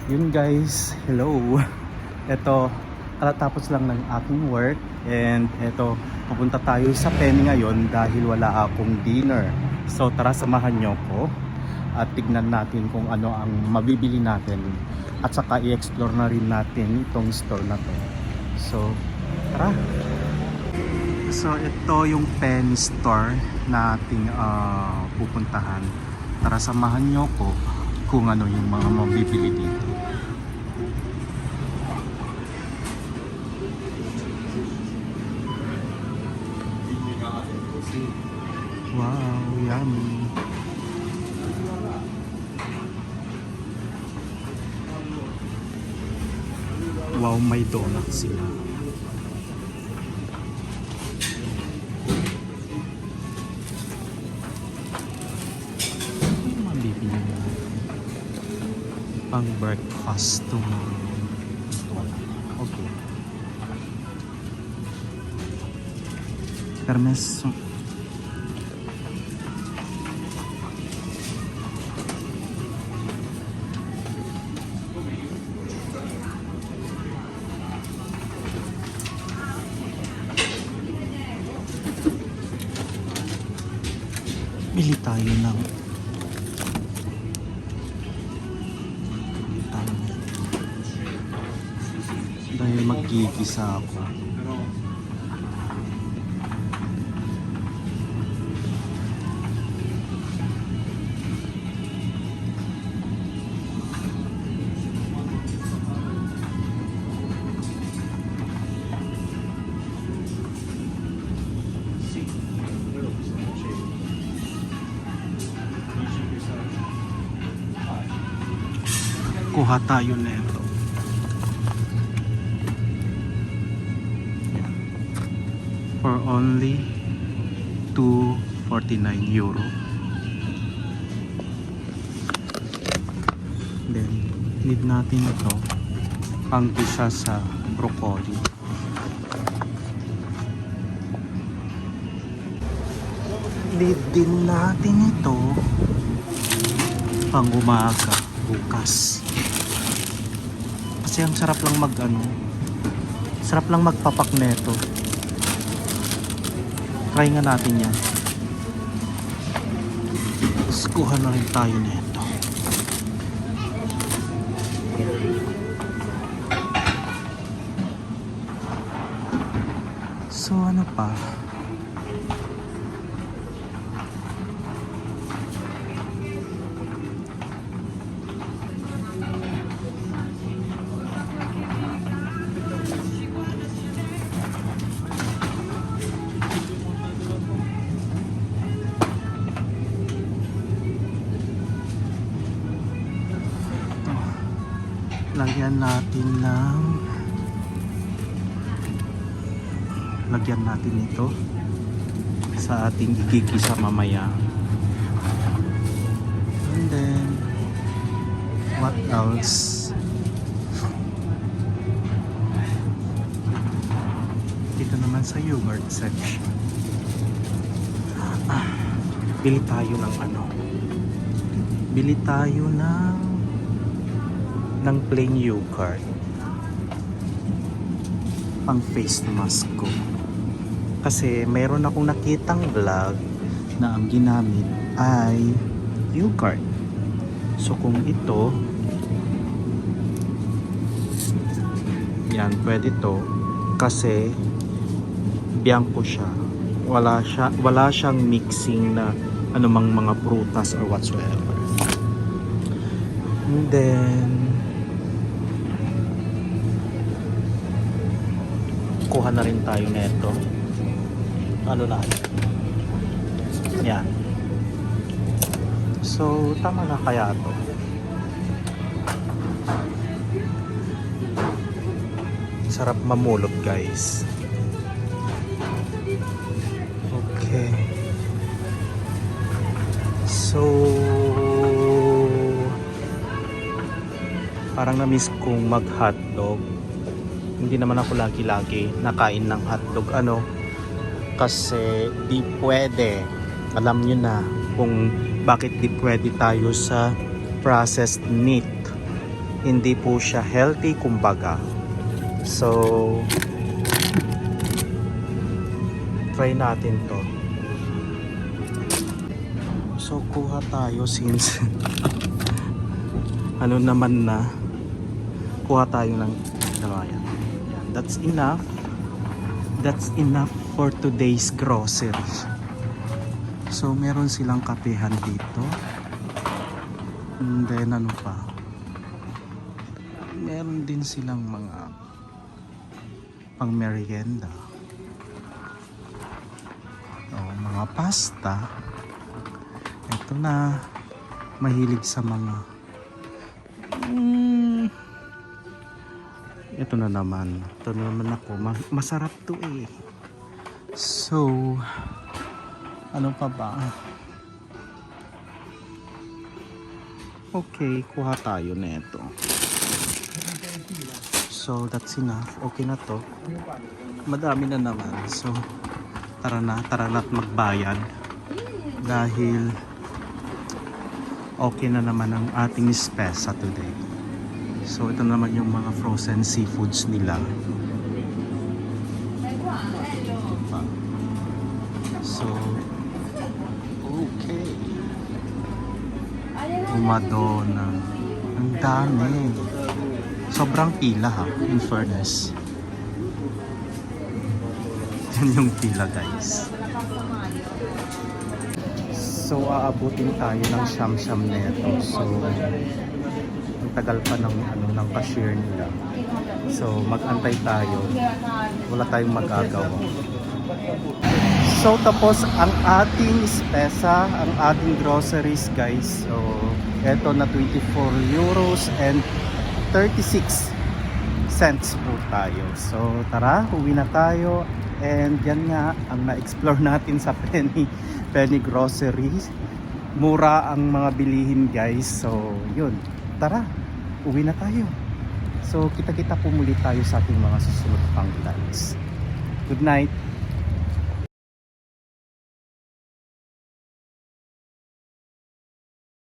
Yun guys, hello. Ito, katatapos lang ng aking work and ito, pupunta tayo sa Penny ngayon dahil wala akong dinner. So tara, samahan nyo ko at tignan natin kung ano ang mabibili natin at saka i-explore na rin natin itong store na to. So tara. So ito yung Penny store na ating pupuntahan. Tara, samahan nyo ko kung ano yung mga mabibili dito. Wow, yummy. Wow, may donut sila. Mabibili na pang breakfast tomorrow. Okay. Permesso. Bili tayo ng dahil magigisa ako. Kuha tayo nito. For only €2.49. Then, need natin ito pang gisa sa broccoli. Need din natin ito pang umaga bukas. Kasi ang sarap lang sarap lang magpapak neto. Try nga natin yan. Tapos kuha na rin tayo neto. So ano pa? Lagyan natin ito sa ating igigisa mamaya. And then what else? Dito naman sa yogurt section. Bili tayo ng Bili tayo ng plain yogurt pang face mask ko. Kasi meron akong nakitang vlog na ang ginamit ay yogurt. So kung ito, yan, pwede to kasi biangko siya. Wala siyang mixing na anumang mga prutas or whatsoever. And then kuha na rin tayo nito. Ano na? Yan. So tama na kaya to. Sarap mamulot guys. Okay. So parang na-miss kong mag-hotdog. Hindi naman ako lagi-lagi nakain ng hotdog. Kasi di pwede. Alam nyo na kung bakit di pwede tayo sa processed meat. hindi po siya healthy kumbaga. So try natin to. So kuha tayo since ano naman na kuha tayo ng yan. That's enough. That's enough for today's groceries. So meron silang kapehan dito. And then ano pa? Meron din silang mga pang merienda. Mga pasta. Ito na, mahilig sa mga ito na naman ako, masarap to eh. So ano pa ba? Okay, kuha tayo na ito. So that's enough, okay na to, madami na naman. So tara na at magbayad dahil okay na naman ang ating spesa today. So ito naman yung mga frozen seafoods nila. So okay, Madonna, ang dami, sobrang pila ha, in fairness. Yan yung pila guys. So aabutin tayo ng siyam-siyam neto. So ang tagal pa ng ng cashier nila. So mag-antay tayo. Wala tayong magagawa. So tapos ang ating spesa, ang ating groceries guys. So eto na 24 euros and 36 cents po tayo. So tara, uwi na tayo. And yan nga ang na-explore natin sa Penny Groceries. Mura ang mga bilihin guys. So yun, tara, uwi na tayo. So kita-kita po muli tayo sa ating mga susunod pang vlogs. Good night.